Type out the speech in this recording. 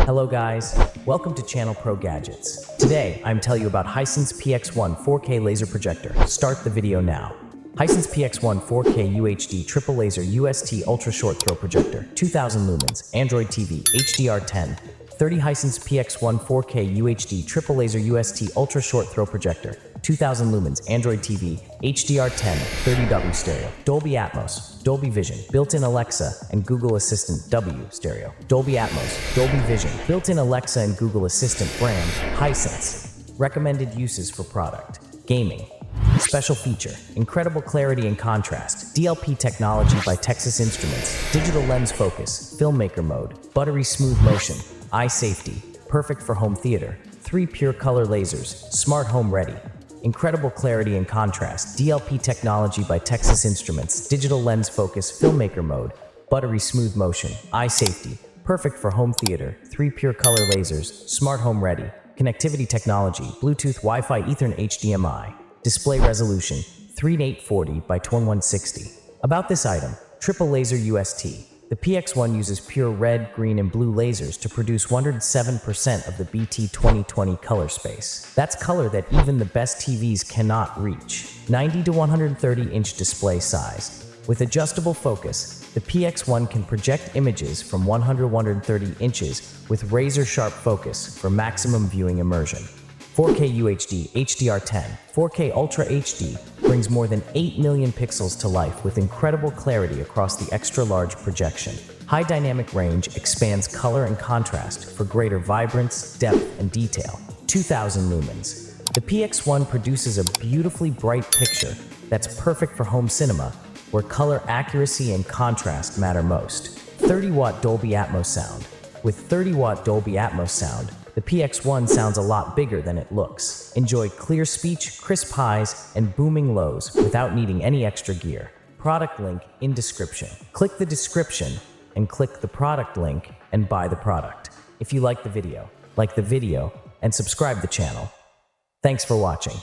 Hello guys, welcome to Channel Pro Gadgets. Today, I'm telling you about Hisense PX1 4K laser projector. Start the video now. Hisense PX1 4K UHD triple laser UST ultra short throw projector, 2000 lumens, Android TV, HDR10, 30 Hisense PX1 4K UHD triple laser UST ultra short throw projector, 2000 lumens, Android TV, HDR10, 30W stereo, Dolby Atmos, Dolby Vision, built-in Alexa and Google Assistant W stereo, Dolby Atmos, Dolby Vision, built-in Alexa and Google Assistant brand, Hisense. Recommended uses for product, gaming. Special feature, incredible clarity and contrast, DLP technology by Texas Instruments, digital lens focus, filmmaker mode, buttery smooth motion, eye safety, perfect for home theater, 3 pure color lasers, smart home ready. Incredible clarity and contrast, DLP technology by Texas Instruments, digital lens focus, filmmaker mode, buttery smooth motion, eye safety, perfect for home theater, 3 pure color lasers, smart home ready. Connectivity technology, Bluetooth, Wi-Fi, Ethernet, HDMI. Display resolution, 3840 by 2160. About this item, triple laser UST. The PX1 uses pure red, green, and blue lasers to produce 107% of the BT 2020 color space. That's color that even the best TVs cannot reach. 90 to 130 inch display size. With adjustable focus, the PX1 can project images from 100-130 inches with razor-sharp focus for maximum viewing immersion. 4K UHD, HDR10, 4K Ultra HD brings more than 8 million pixels to life with incredible clarity across the extra-large projection. High dynamic range expands color and contrast for greater vibrance, depth, and detail. 2000 lumens. The PX1 produces a beautifully bright picture that's perfect for home cinema, where color accuracy and contrast matter most. 30-watt Dolby Atmos sound. With 30-watt Dolby Atmos sound, the PX1 sounds a lot bigger than it looks. Enjoy clear speech, crisp highs, and booming lows without needing any extra gear. Product link in description. Click the description and click the product link and buy the product. If you like the video and subscribe the channel. Thanks for watching.